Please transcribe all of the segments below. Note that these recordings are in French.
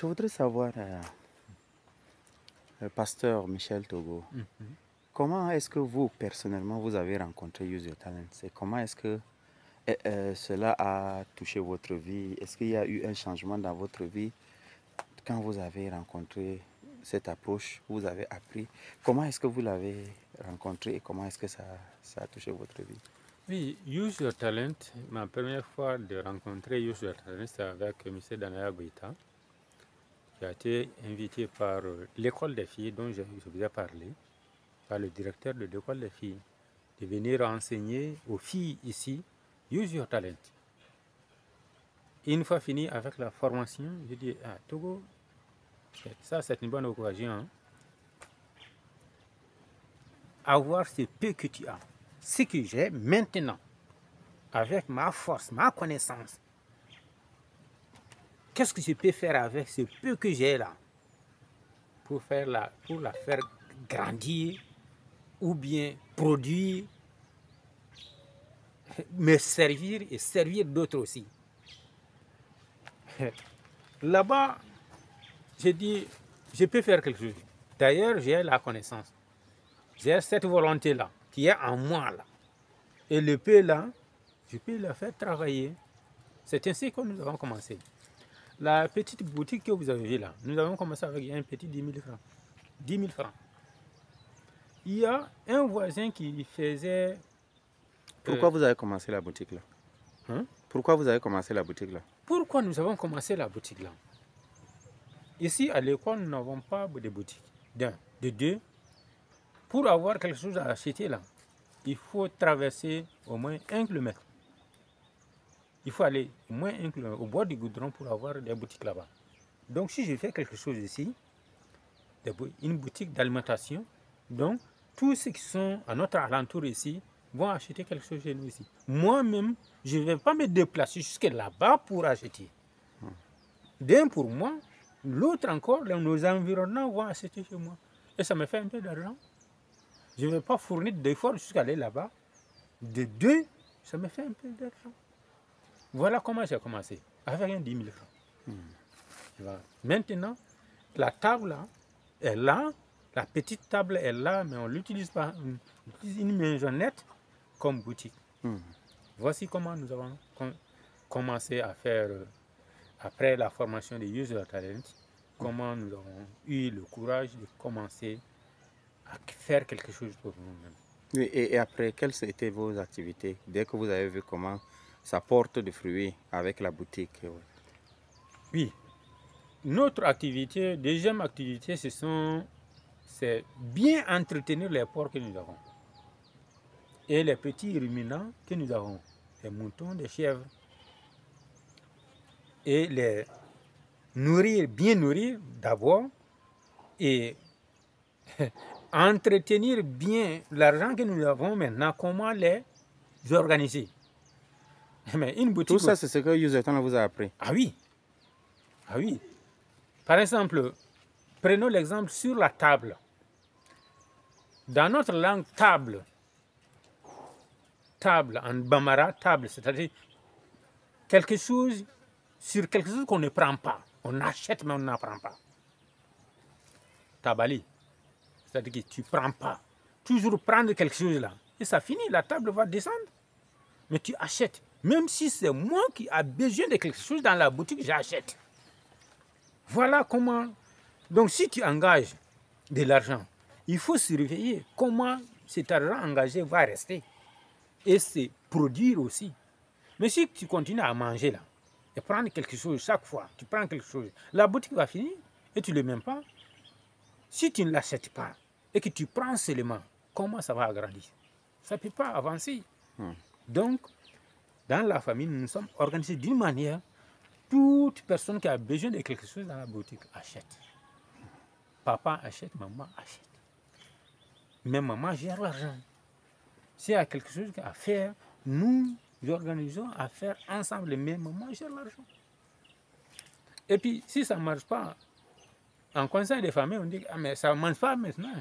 Je voudrais savoir, pasteur Michel Togo, comment est-ce que vous, personnellement, vous avez rencontré Use Your Talent? Comment est-ce que cela a touché votre vie? Est-ce qu'il y a eu un changement dans votre vie quand vous avez rencontré cette approche, vous avez appris? Comment est-ce que vous l'avez rencontré et comment est-ce que ça a touché votre vie? Oui, Use Your Talent, ma première fois de rencontrer Use Your Talent, c'est avec M. Danaya Goïta, qui a été invité par l'école des filles dont je vous ai parlé, par le directeur de l'école des filles, de venir enseigner aux filles ici Use Your Talent. Et une fois fini avec la formation, je dis, ah, Togo, ça c'est une bonne occasion. Hein? Avoir ce peu que tu as, ce que j'ai maintenant, avec ma force, ma connaissance, qu'est-ce que je peux faire avec ce peu que j'ai là pour la faire grandir ou bien produire, me servir et servir d'autres aussi. Là-bas, j'ai dit, je peux faire quelque chose. D'ailleurs, j'ai la connaissance. J'ai cette volonté-là qui est en moi là. Et le peu là, je peux le faire travailler. C'est ainsi que nous avons commencé. La petite boutique que vous avez vue là, nous avons commencé avec un petit 10 000 francs. 10 000 francs. Il y a un voisin qui faisait... Pourquoi vous avez commencé la boutique là? Hein? Pourquoi vous avez commencé la boutique là? Pourquoi nous avons commencé la boutique là? Ici, à l'école, nous n'avons pas de boutique. D'un. De deux, pour avoir quelque chose à acheter là, il faut traverser au moins 1 kilomètre. Il faut aller au moins 1 kilomètre au bord du goudron pour avoir des boutiques là-bas. Donc, si je fais quelque chose ici, une boutique d'alimentation, donc tous ceux qui sont à notre alentour ici vont acheter quelque chose chez nous ici. Moi-même, je ne vais pas me déplacer jusque là-bas pour acheter. D'un pour moi, l'autre encore, nos environnements vont acheter chez moi. Et ça me fait un peu d'argent. Je ne vais pas fournir d'efforts jusqu'à aller là-bas. De deux, ça me fait un peu d'argent. Voilà comment j'ai commencé, avec un 10 000 francs. Maintenant, la table là, est là, la petite table est là, mais on l'utilise pas. On utilise une maisonnette comme boutique. Voici comment nous avons commencé à faire, après la formation de Use Your Talent, comment nous avons eu le courage de commencer à faire quelque chose pour nous-mêmes. Oui, et après, quelles étaient vos activités dès que vous avez vu comment ça porte de fruits avec la boutique? Oui, notre activité, deuxième activité, c'est bien entretenir les porcs que nous avons et les petits ruminants que nous avons, les moutons, les chèvres, et les nourrir, bien nourrir d'abord, et entretenir bien l'argent que nous avons maintenant, comment les organiser. Mais une boutique... Tout ça, c'est ce que Use Your Talent vous a appris? Ah oui, ah oui. Par exemple, prenons l'exemple sur la table. Dans notre langue, table en bambara, table, c'est-à-dire quelque chose sur quelque chose qu'on ne prend pas. On achète mais on n'en prend pas. Tabali, c'est-à-dire que tu ne prends pas. Toujours prendre quelque chose là. Et ça finit, la table va descendre. Mais tu achètes. Même si c'est moi qui ai besoin de quelque chose dans la boutique, j'achète. Voilà comment... Donc si tu engages de l'argent, il faut surveiller comment cet argent engagé va rester. Et se produire aussi. Mais si tu continues à manger là, et prendre quelque chose chaque fois, tu prends quelque chose, la boutique va finir et tu ne l'aimes pas. Si tu ne l'achètes pas et que tu prends seulement, comment ça va agrandir? Ça ne peut pas avancer. Donc, dans la famille, nous sommes organisés d'une manière, toute personne qui a besoin de quelque chose dans la boutique achète. Papa achète, maman achète. Mais maman gère l'argent. S'il y a quelque chose à faire, nous organisons à faire ensemble, mais maman gère l'argent. Et puis, si ça ne marche pas, en conseil des familles, on dit, ah, mais ça ne marche pas maintenant.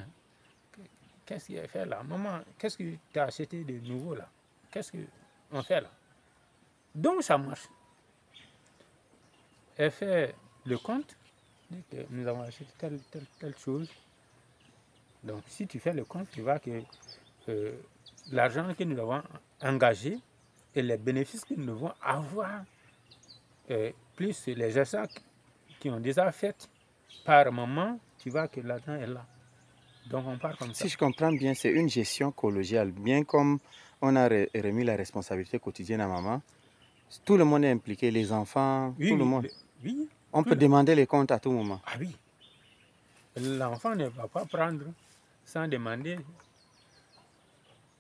Qu'est-ce qu'il a fait là? Maman, qu'est-ce que tu as acheté de nouveau là? Qu'est-ce qu'on fait là? Donc, ça marche. Elle fait le compte, que nous avons acheté telle chose. Donc, si tu fais le compte, tu vois que l'argent que nous avons engagé et les bénéfices que nous devons avoir, plus les achats qui ont déjà fait par moment, tu vois que l'argent est là. Donc, on part comme ça. Si je comprends bien, c'est une gestion collégiale. Bien comme on a remis la responsabilité quotidienne à maman, tout le monde est impliqué, les enfants, Oui, tout le oui, monde. oui. On peut demander les comptes à tout moment. Ah oui. L'enfant ne va pas prendre sans demander.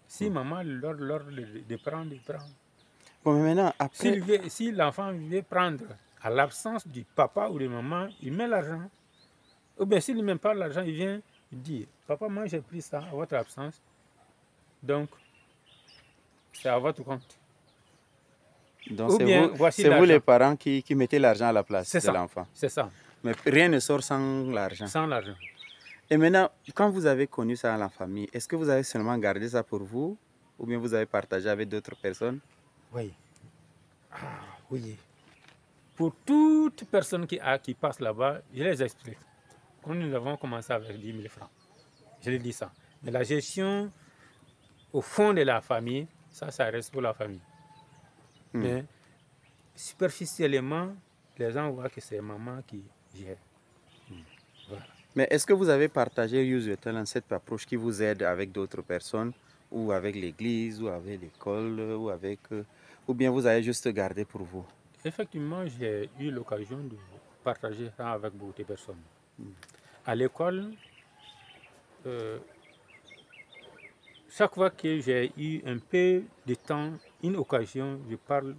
Si maman l'ordre de prendre, il prend. Bon, mais maintenant, après... Si l'enfant veut prendre à l'absence du papa ou de maman, il met l'argent. Ou bien s'il ne met pas l'argent, il vient dire, papa, moi j'ai pris ça à votre absence. Donc, c'est à votre compte. Donc c'est vous les parents qui mettez l'argent à la place de l'enfant. C'est ça. Mais rien ne sort sans l'argent. Sans l'argent. Et maintenant, quand vous avez connu ça dans la famille, est-ce que vous avez seulement gardé ça pour vous ou bien vous avez partagé avec d'autres personnes? Oui. Oui. Pour toute personne qui passe là-bas, je les explique. Quand nous avons commencé avec 10 000 francs, je les dis ça. Mais la gestion au fond de la famille, ça reste pour la famille. Mais superficiellement, les gens voient que c'est maman qui gère. Voilà. Mais est-ce que vous avez partagé Use Your Talent, cette approche qui vous aide avec d'autres personnes, ou avec l'église, ou avec l'école, ou bien vous avez juste gardé pour vous? Effectivement, j'ai eu l'occasion de partager ça avec beaucoup de personnes. À l'école, chaque fois que j'ai eu un peu de temps, une occasion, je parle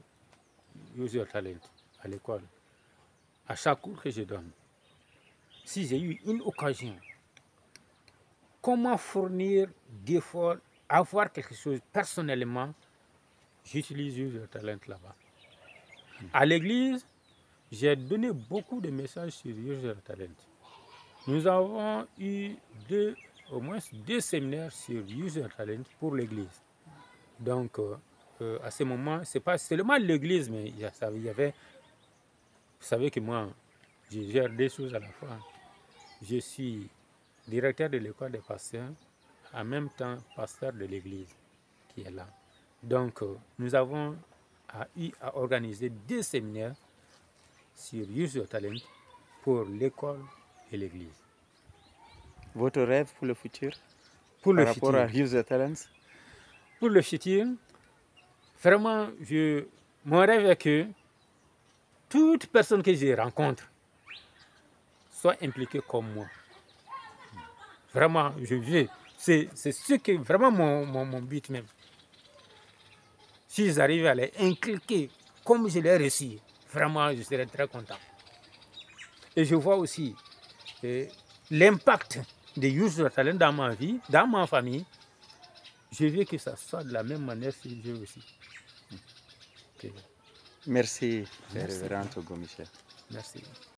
Use Your Talent à l'école, à chaque cours que je donne. Si j'ai eu une occasion, comment fournir d'efforts, avoir quelque chose personnellement, j'utilise Use Your Talent là-bas. À l'église, j'ai donné beaucoup de messages sur Use Your Talent. Nous avons eu au moins deux séminaires sur Use Your Talent pour l'église. Donc, à ce moment, ce n'est pas seulement l'église, mais il y avait, vous savez que moi, je gère deux choses à la fois. Je suis directeur de l'école des pasteurs, en même temps pasteur de l'église qui est là. Donc, nous avons eu à organiser deux séminaires sur Use Your Talent pour l'école et l'église. Votre rêve pour le futur? Pour le par rapport à Use Your Talent? Pour le futur, vraiment, mon rêve est que toute personne que je rencontre soit impliquée comme moi. Vraiment, je veux. C'est ce que vraiment mon but même. Si j'arrive à les inculquer comme je l'ai reçu, vraiment, je serai très content. Et je vois aussi l'impact de Use Your Talent dans ma vie, dans ma famille. Je veux que ça soit de la même manière si je aussi. Merci, Révérend Togo Michel. Merci.